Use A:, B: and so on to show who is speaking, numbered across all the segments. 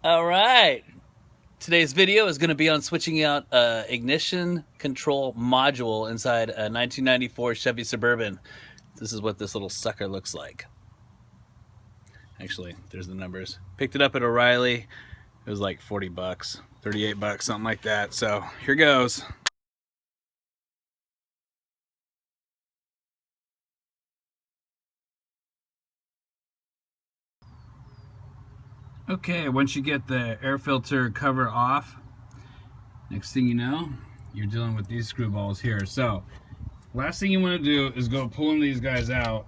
A: All right. Today's video is going to be on switching out ignition control module inside a 1994 Chevy Suburban. This is what this little sucker looks like. Actually, there's the numbers. Picked it up at O'Reilly. It was like 40 bucks, 38 bucks, something like that. So here goes. Okay, once you get the air filter cover off, next thing you know, you're dealing with these screw balls here. So last thing you want to do is go pulling these guys out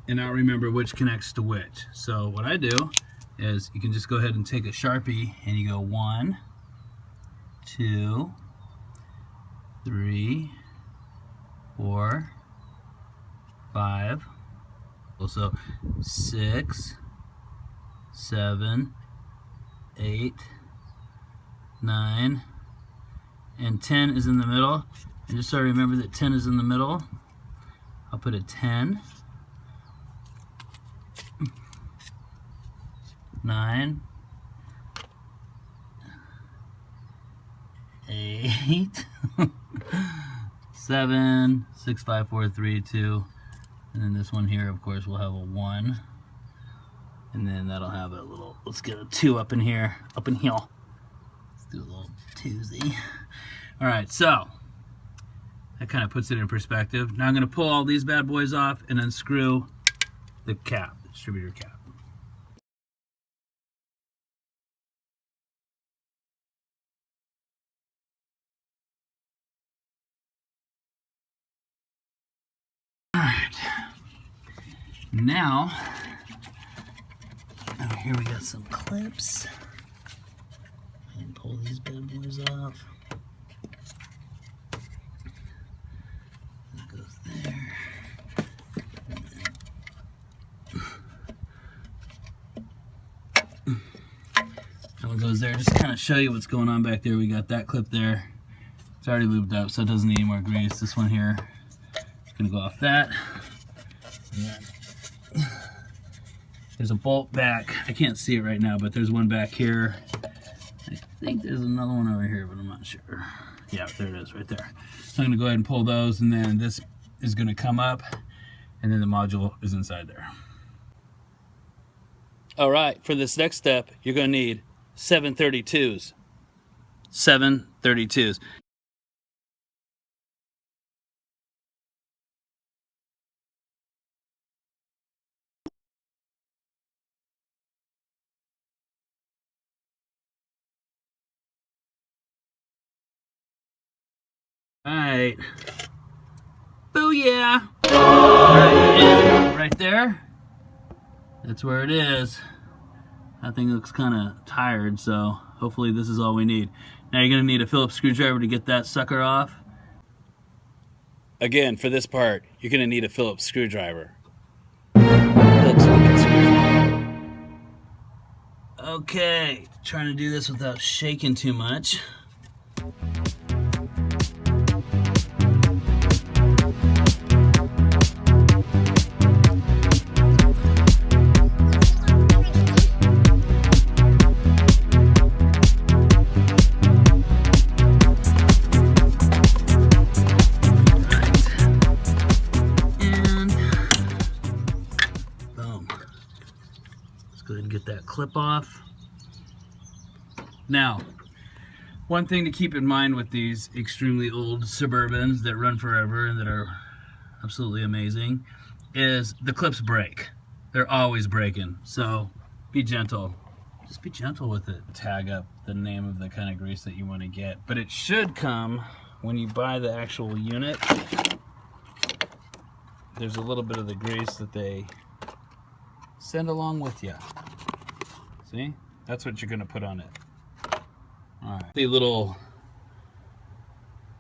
A: and not remember which connects to which. So what I do is you can just go ahead and take a Sharpie and you go 1, 2, 3, 4, 5, also 6, 7, 8, 9, and 10 is in the middle. And just so I remember that 10 is in the middle, I'll put a 10, 9, 8, 7, 6, 5, 4, 3, 2, and then this one here, of course, will have a 1. And then that'll have a little, let's get a 2 up in here, up in here. Let's do a little twosie. All right, so that kind of puts it in perspective. Now I'm gonna pull all these bad boys off and unscrew the cap, the distributor cap. All right, now, here we got some clips. And pull these bad boys off. That goes there. That one goes there. Just to kind of show you what's going on back there. We got that clip there. It's already lubed up, so it doesn't need any more grease. This one here is going to go off that. And then there's a bolt back. I can't see it right now, but there's one back here. I think there's another one over here, but I'm not sure. Yeah, there it is right there. So I'm going to go ahead and pull those, and then this is going to come up, and then the module is inside there. All right, for this next step, you're going to need 732s. 732s. Alright. Booyah! Alright, and right there, that's where it is. That thing looks kind of tired, so hopefully this is all we need. Now you're going to need a Phillips screwdriver to get that sucker off. Again, for this part, you're going to need a Phillips screwdriver. Okay, trying to do this without shaking too much. Go ahead and get that clip off. Now, one thing to keep in mind with these extremely old Suburbans that run forever and that are absolutely amazing is the clips break. They're always breaking, so be gentle. Just be gentle with it. Tag up the name of the kind of grease that you want to get, but it should come when you buy the actual unit. There's a little bit of the grease that they send along with you. See? That's what you're going to put on it. Alright. The little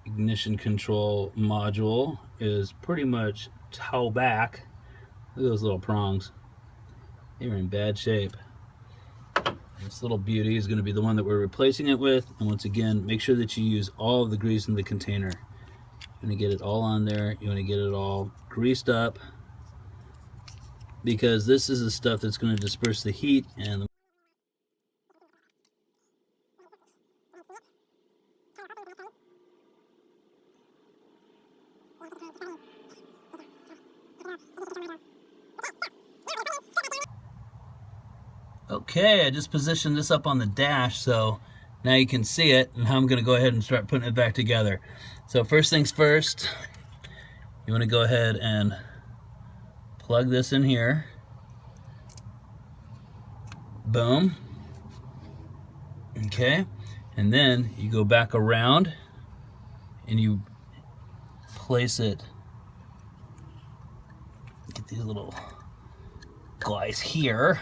A: ignition control module is pretty much toe back. Look at those little prongs. They're in bad shape. This little beauty is going to be the one that we're replacing it with. And once again, make sure that you use all of the grease in the container. You want to get it all on there. You want to get it all greased up, because this is the stuff that's going to disperse the heat and Okay, I just positioned this up on the dash so now you can see it, and how I'm going to go ahead and start putting it back together. So first things first, you want to go ahead and plug this in here. Boom. Okay, and then you go back around and you place it, get these little guys here.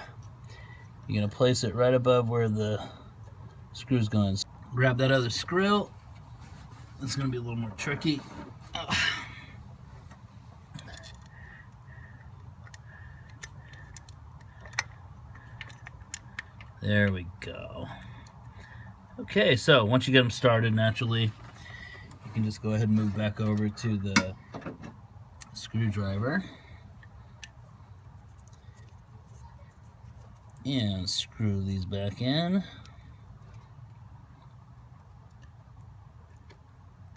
A: You're going to place it right above where the screw's going. Grab that other screw. It's going to be a little more tricky. There we go. Okay, so once you get them started naturally, you can just go ahead and move back over to the screwdriver and screw these back in.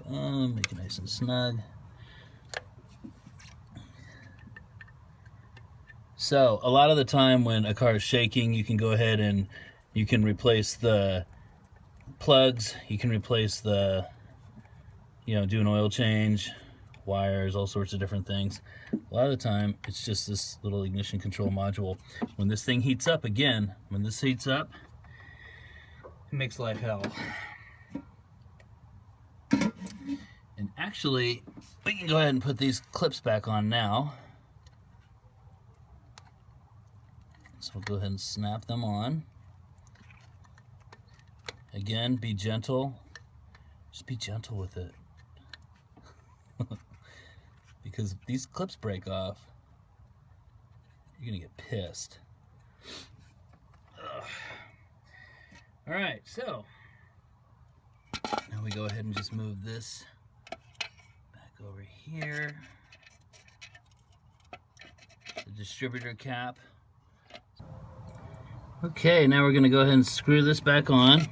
A: Boom, make it nice and snug. So a lot of the time when a car is shaking, you can go ahead and you can replace the plugs, you can replace the, do an oil change, wires, all sorts of different things. A lot of the time it's just this little ignition control module. When this thing heats up again, when this heats up, it makes life hell. And actually, we can go ahead and put these clips back on now. So we'll go ahead and snap them on. Again, be gentle. Just be gentle with it. Because if these clips break off, you're gonna get pissed. Ugh. All right, so now we go ahead and just move this back over here. The distributor cap. Okay, now we're going to go ahead and screw this back on.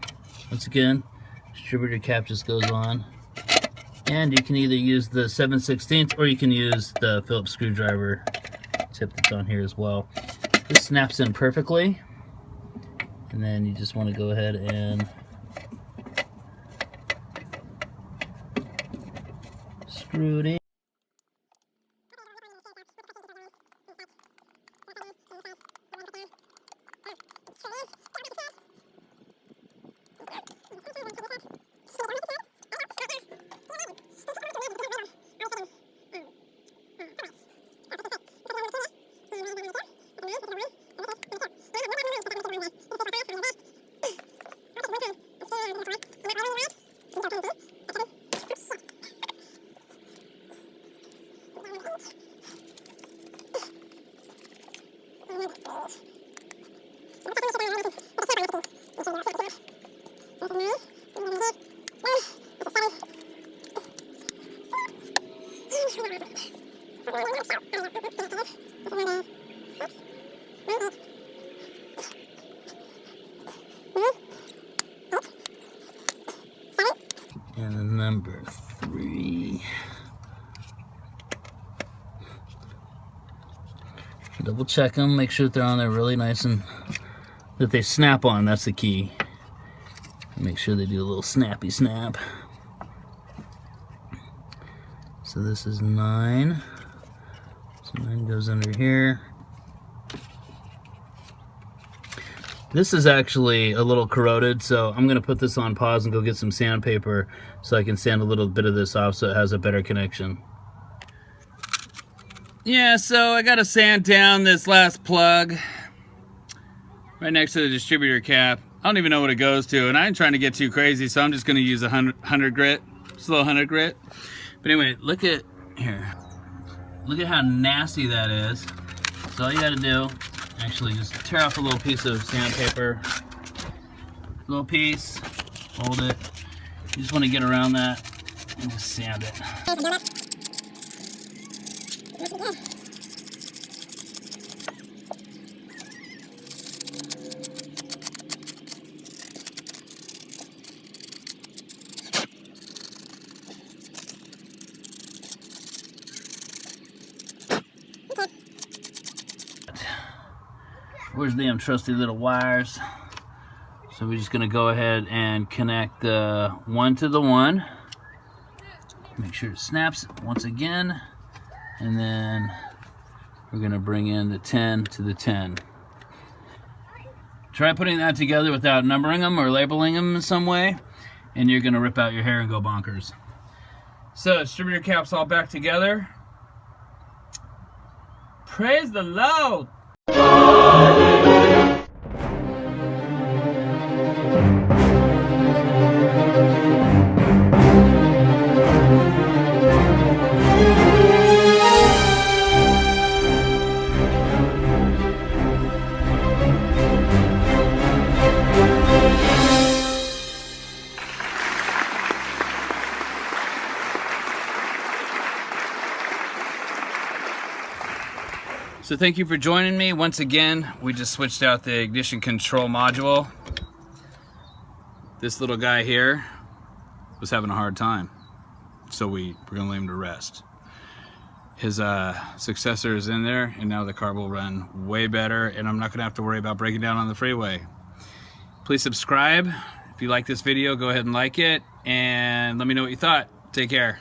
A: Once again, distributor cap just goes on. And you can either use the 7/16 or you can use the Phillips screwdriver tip that's on here as well. This snaps in perfectly. And then you just want to go ahead and screw it in. And number 3. Double check them, make sure that they're on there really nice and that they snap on. That's the key. Make sure they do a little snappy snap. So this is 9. So 9 goes under here. This is actually a little corroded, so I'm going to put this on pause and go get some sandpaper so I can sand a little bit of this off so it has a better connection. Yeah, so I got to sand down this last plug right next to the distributor cap. I don't even know what it goes to, and I ain't trying to get too crazy, so I'm just going to use a 100 grit, slow 100 grit. But anyway, look at here. Look at how nasty that is. So all you got to do, actually just tear off a little piece of sandpaper. Little piece, hold it. You just want to get around that and just sand it. where's the damn trusty little wires? So we're just gonna go ahead and connect the 1 to the 1. Make sure it snaps once again. And then we're gonna bring in the 10 to the 10. Try putting that together without numbering them or labeling them in some way, and you're gonna rip out your hair and go bonkers. So, distributor caps all back together. Praise the Lord! So thank you for joining me. Once again, we just switched out the ignition control module. This little guy here was having a hard time, so we're gonna lay him to rest. His successor is in there, and now the car will run way better, and I'm not gonna have to worry about breaking down on the freeway. Please subscribe. If you like this video, go ahead and like it, and let me know what you thought. Take care.